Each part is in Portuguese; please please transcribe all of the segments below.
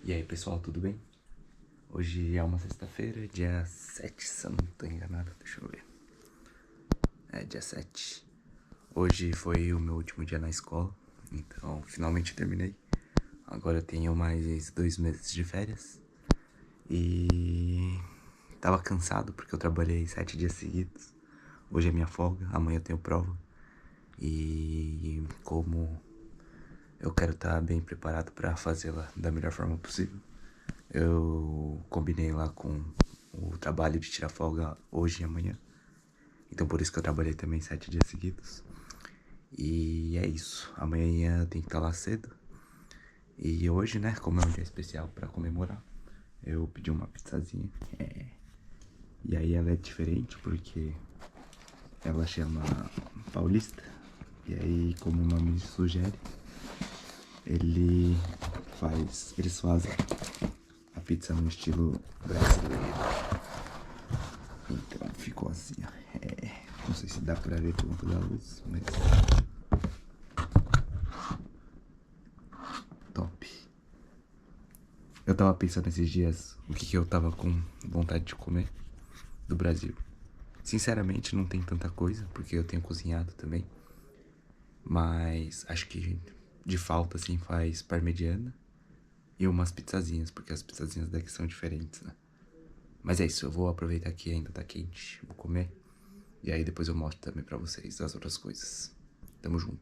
E aí pessoal, tudo bem? Hoje é uma sexta-feira, dia 7, se eu não tô enganado, deixa eu ver. É, dia 7. Hoje foi o meu último dia na escola, então finalmente terminei. Agora eu tenho mais 2 meses de férias. E tava cansado porque eu trabalhei 7 dias seguidos. Hoje é minha folga, amanhã eu tenho prova. E como eu quero estar bem preparado para fazê-la da melhor forma possível, eu combinei lá com o trabalho de tirar folga hoje e amanhã. Então por isso que eu trabalhei também 7 dias seguidos. E é isso. Amanhã eu tenho que estar lá cedo. E hoje, né, como é um dia especial pra comemorar, eu pedi uma pizzazinha. E aí ela é diferente porque ela chama Paulista. E aí, como o nome sugere, eles fazem a pizza no estilo brasileiro. Então ficou assim, ó. Não sei se dá pra ver por conta da luz, mas top. Eu tava pensando esses dias o que eu tava com vontade de comer do Brasil. Sinceramente não tem tanta coisa, porque eu tenho cozinhado também. Mas acho que de falta assim faz parmegiana e umas pizzazinhas, porque as pizzazinhas daqui são diferentes, né? Mas é isso, eu vou aproveitar que ainda tá quente, vou comer. E aí depois eu mostro também pra vocês as outras coisas. Tamo junto.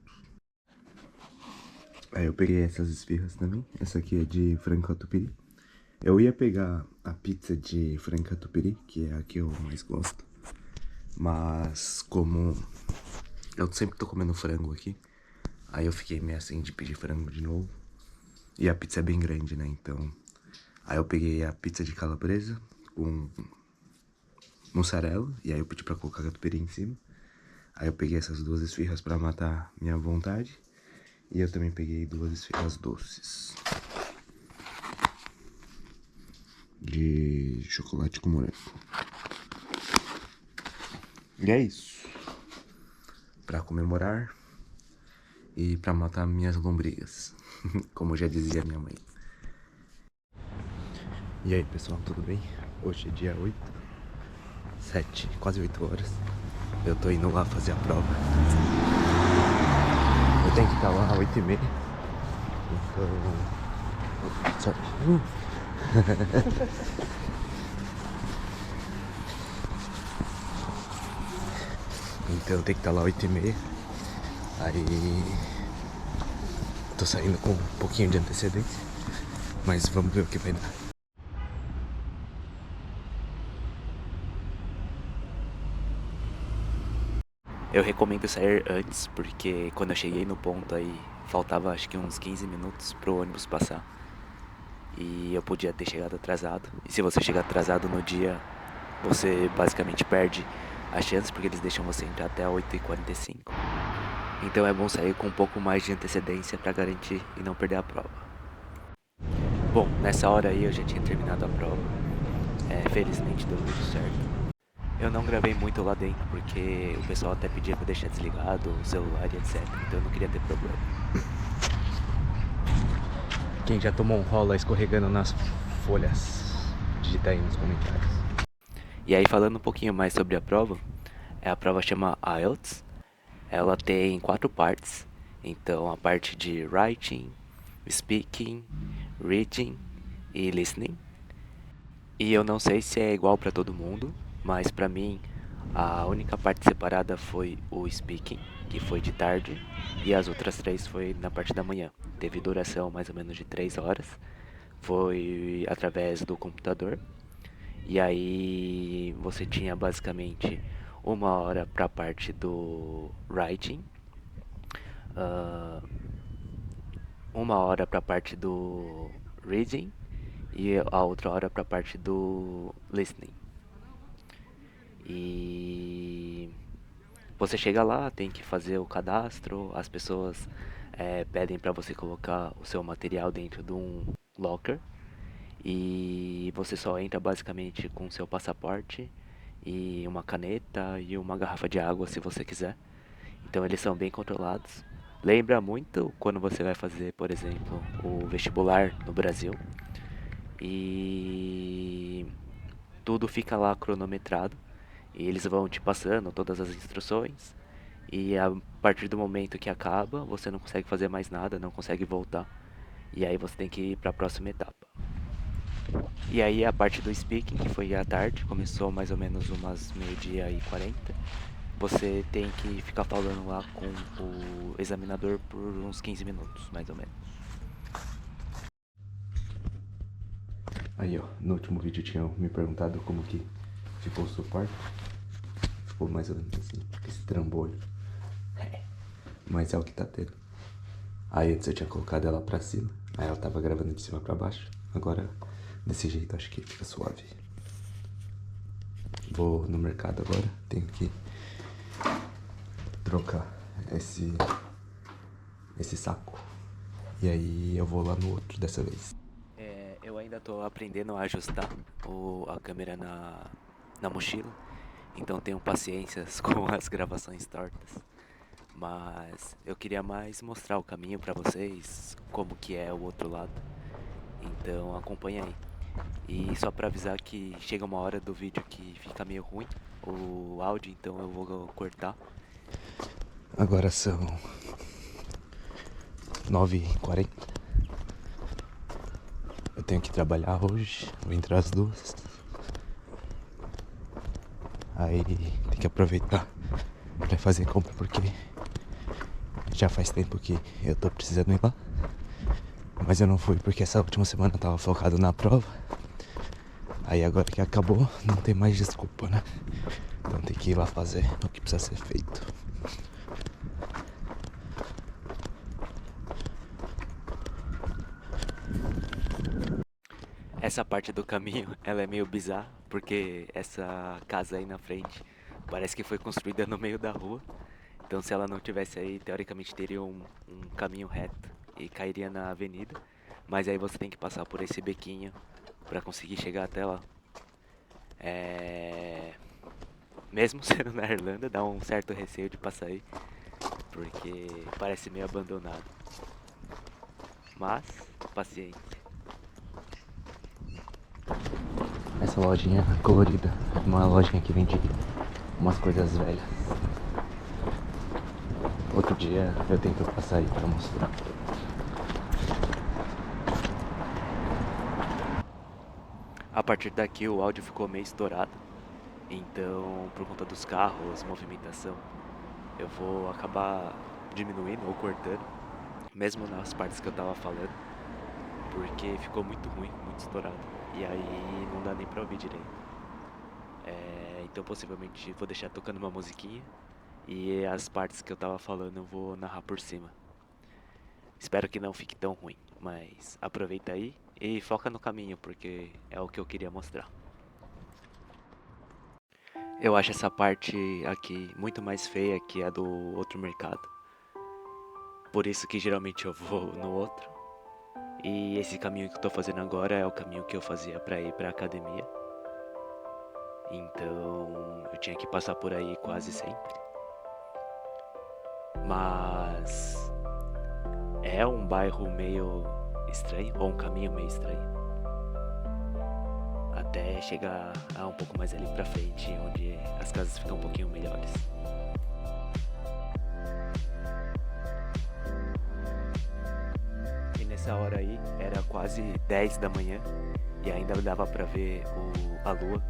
Aí eu peguei essas esfirras também. Essa aqui é de frango catupiry. Eu ia pegar a pizza de frango catupiry, que é a que eu mais gosto. Mas como eu sempre tô comendo frango aqui, aí eu fiquei meio assim de pedir frango de novo. E a pizza é bem grande, né? Então, aí eu peguei a pizza de calabresa com mussarela. E aí eu pedi pra colocar catupiry em cima. Aí eu peguei essas duas esfirras pra matar minha vontade. E eu também peguei duas esfirras doces de chocolate com morango. E é isso. Pra comemorar e pra matar minhas lombrigas, como já dizia minha mãe. E aí pessoal, tudo bem? Hoje é dia 8, 7, quase 8 horas. Eu tô indo lá fazer a prova. Eu tenho que estar lá às 8h30. Então. Sorry. Então eu tenho que estar lá às 8h30. Aí. Tô saindo com um pouquinho de antecedência. Mas vamos ver o que vai dar. Eu recomendo sair antes, porque quando eu cheguei no ponto aí, faltava acho que uns 15 minutos pro ônibus passar. E eu podia ter chegado atrasado. E se você chegar atrasado no dia, você basicamente perde a chance, porque eles deixam você entrar até 8h45. Então é bom sair com um pouco mais de antecedência para garantir e não perder a prova. Bom, nessa hora aí eu já tinha terminado a prova. Felizmente deu tudo certo. Eu não gravei muito lá dentro porque o pessoal até pedia pra eu deixar desligado o celular e etc. Então eu não queria ter problema. Quem já tomou um rola escorregando nas folhas, digita aí nos comentários. E aí falando um pouquinho mais sobre a prova chama IELTS. Ela tem 4 partes. Então a parte de writing, speaking, reading e listening. E eu não sei se é igual para todo mundo, mas para mim a única parte separada foi o speaking, que foi de tarde, e as outras 3 foi na parte da manhã. Teve duração mais ou menos de 3 horas. Foi através do computador. E aí você tinha basicamente 1 hora para a parte do writing, ah, 1 hora para a parte do reading e a outra hora para a parte do listening. E você chega lá, tem que fazer o cadastro, as pessoas pedem para você colocar o seu material dentro de um locker e você só entra basicamente com seu passaporte e uma caneta e uma garrafa de água se você quiser. Então eles são bem controlados. Lembra muito quando você vai fazer, por exemplo, o vestibular no Brasil. e tudo fica lá cronometrado. E eles vão te passando todas as instruções. E a partir do momento que acaba, você não consegue fazer mais nada, não consegue voltar. E aí você tem que ir para a próxima etapa. E aí a parte do speaking, que foi à tarde, começou mais ou menos umas 12h40. Você tem que ficar falando lá com o examinador por uns 15 minutos, mais ou menos. Aí, ó, no último vídeo tinham me perguntado como que ficou o suporte. Ficou mais ou menos assim, esse trambolho. Mas é o que tá tendo. Aí antes eu tinha colocado ela pra cima, aí ela tava gravando de cima pra baixo. Agora, desse jeito, acho que fica suave. Vou no mercado agora, tenho que trocar esse saco. E aí eu vou lá no outro dessa vez. Eu ainda tô aprendendo a ajustar a câmera na mochila, então tenho paciências com as gravações tortas. Mas eu queria mais mostrar o caminho pra vocês, como que é o outro lado. Então acompanha aí. E só pra avisar que chega uma hora do vídeo que fica meio ruim o áudio, então eu vou cortar. Agora são 9h40. Eu tenho que trabalhar hoje, vou entrar às 2h. Aí tem que aproveitar pra fazer compra porque já faz tempo que eu tô precisando ir lá. Mas eu não fui porque essa última semana eu tava focado na prova. Aí agora que acabou, não tem mais desculpa, né? Então tem que ir lá fazer o que precisa ser feito. Essa parte do caminho, ela é meio bizarra, porque essa casa aí na frente parece que foi construída no meio da rua. Então se ela não tivesse aí, teoricamente teria um caminho reto e cairia na avenida. Mas aí você tem que passar por esse bequinho pra conseguir chegar até lá. Mesmo sendo na Irlanda, dá um certo receio de passar aí, porque parece meio abandonado. Mas, paciência. Essa lojinha colorida, uma lojinha que vende umas coisas velhas. Outro dia eu tento passar aí pra mostrar. A partir daqui o áudio ficou meio estourado. Então, por conta dos carros, movimentação, eu vou acabar diminuindo ou cortando, mesmo nas partes que eu tava falando, porque ficou muito ruim, muito estourado. E aí não dá nem pra ouvir direito. Então possivelmente vou deixar tocando uma musiquinha e as partes que eu tava falando eu vou narrar por cima. Espero que não fique tão ruim, mas aproveita aí e foca no caminho, porque é o que eu queria mostrar. Eu acho essa parte aqui muito mais feia que a do outro mercado. Por isso que geralmente eu vou no outro. E esse caminho que eu tô fazendo agora é o caminho que eu fazia pra ir pra academia. Então eu tinha que passar por aí quase sempre. Mas é um bairro meio estranho, ou um caminho meio estranho. Até chegar a um pouco mais ali pra frente, onde as casas ficam um pouquinho melhores. E nessa hora aí, era quase 10 da manhã, e ainda dava pra ver a lua.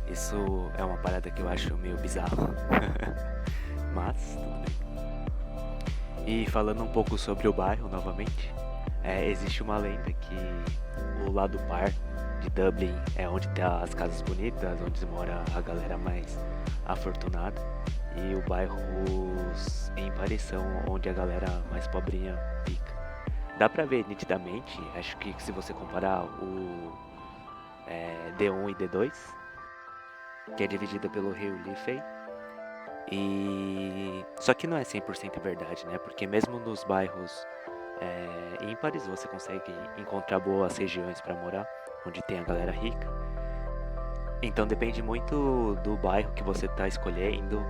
Isso é uma parada que eu acho meio bizarro. Mas, tudo bem. E falando um pouco sobre o bairro novamente, existe uma lenda que o lado par de Dublin é onde tem as casas bonitas, onde mora a galera mais afortunada, e o bairro em Paris são onde a galera mais pobrinha fica. Dá pra ver nitidamente, acho que se você comparar o D1 e D2, que é dividida pelo rio Liffey. E só que não é 100% verdade, né? Porque mesmo nos bairros ímpares você consegue encontrar boas regiões para morar, onde tem a galera rica. Então depende muito do bairro que você está escolhendo,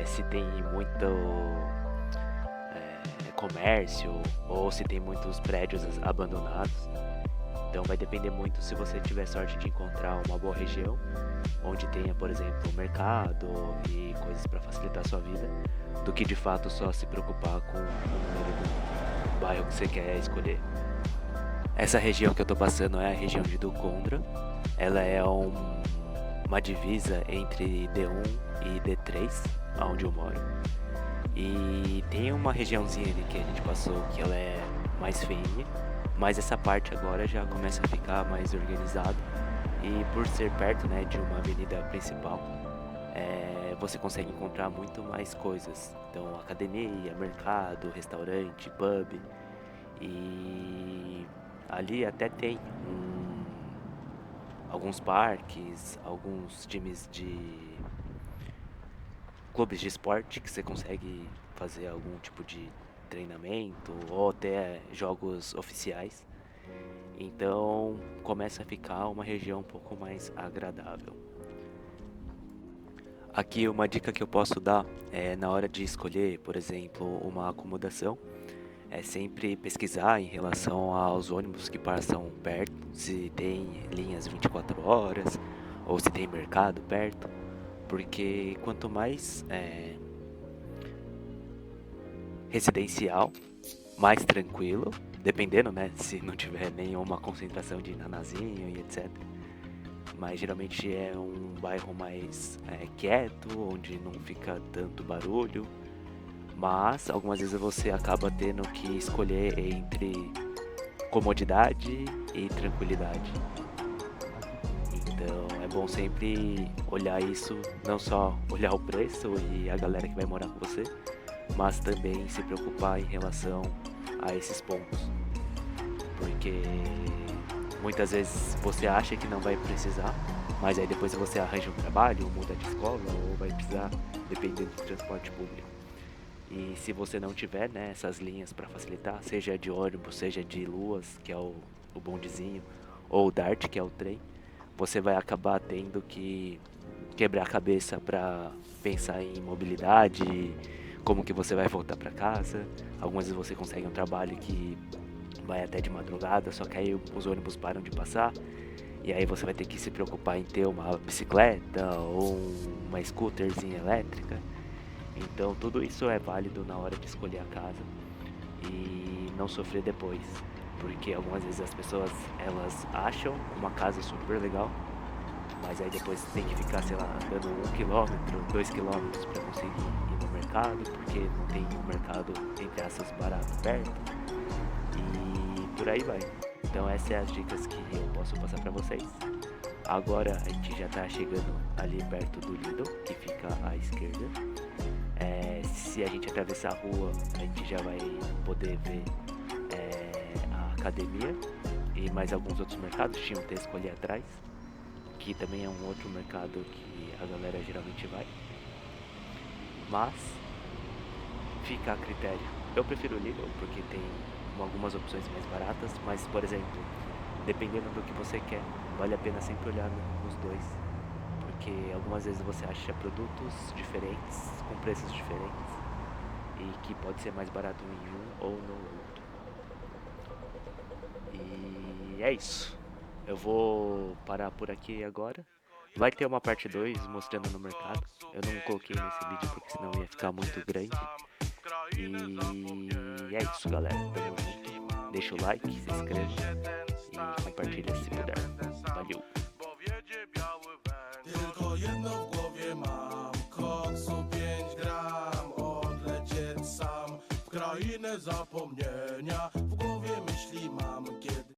se tem muito comércio ou se tem muitos prédios abandonados. Então vai depender muito se você tiver sorte de encontrar uma boa região, onde tenha, por exemplo, mercado e coisas para facilitar a sua vida, do que de fato só se preocupar com o número do bairro que você quer escolher. Essa região que eu tô passando é a região de Ducondra. Ela é uma divisa entre D1 e D3, onde eu moro. E tem uma regiãozinha ali que a gente passou que ela é mais feinha, mas essa parte agora já começa a ficar mais organizada. E por ser perto, né, de uma avenida principal, você consegue encontrar muito mais coisas. Então, academia, mercado, restaurante, pub. E ali até tem alguns parques, alguns times de clubes de esporte que você consegue fazer algum tipo de treinamento ou até jogos oficiais. Então começa a ficar uma região um pouco mais agradável. Aqui uma dica que eu posso dar é na hora de escolher, por exemplo, uma acomodação, é sempre pesquisar em relação aos ônibus que passam perto, se tem linhas 24 horas ou se tem mercado perto, porque quanto mais residencial, mais tranquilo, dependendo, né, se não tiver nenhuma concentração de nanazinho e etc. Mas geralmente é um bairro mais quieto, onde não fica tanto barulho. Mas algumas vezes você acaba tendo que escolher entre comodidade e tranquilidade. Então é bom sempre olhar isso, não só olhar o preço e a galera que vai morar com você, mas também se preocupar em relação a esses pontos. Porque muitas vezes você acha que não vai precisar, mas aí depois você arranja um trabalho, muda de escola ou vai precisar, dependendo do transporte público. E se você não tiver, né, essas linhas para facilitar, seja de ônibus, seja de luas, que é o bondezinho, ou o Dart, que é o trem, você vai acabar tendo que quebrar a cabeça para pensar em mobilidade, como que você vai voltar para casa. Algumas vezes você consegue um trabalho que vai até de madrugada, só que aí os ônibus param de passar, e aí você vai ter que se preocupar em ter uma bicicleta ou uma scooterzinha elétrica. Então tudo isso é válido na hora de escolher a casa e não sofrer depois, porque algumas vezes as pessoas elas acham uma casa super legal, mas aí depois tem que ficar, sei lá, andando 1 quilômetro, 2 quilômetros para conseguir ir no mercado, porque não tem um mercado entre aspas barato perto e por aí vai. Então essas são as dicas que eu posso passar para vocês. Agora a gente já tá chegando ali perto do Lidl, que fica à esquerda. Se a gente atravessar a rua, a gente já vai poder ver a academia e mais alguns outros mercados. Tinha um Tesco ali atrás, que também é um outro mercado que a galera geralmente vai. Mas fica a critério. Eu prefiro o Lidl porque tem algumas opções mais baratas, mas por exemplo, dependendo do que você quer, vale a pena sempre olhar nos dois, porque algumas vezes você acha produtos diferentes, com preços diferentes, e que pode ser mais barato em um ou no outro. E é isso. Eu vou parar por aqui agora. Vai ter uma parte 2 mostrando no mercado. Eu não coloquei nesse vídeo porque senão ia ficar muito grande. E é isso, galera. Tamo junto. Deixa o like, se inscreve e compartilha se puder. Valeu! Tylko jedno w głowie mam, koksu 5 gram, odlecieć sam w krainę zapomnienia. W głowie myśli mam, kiedy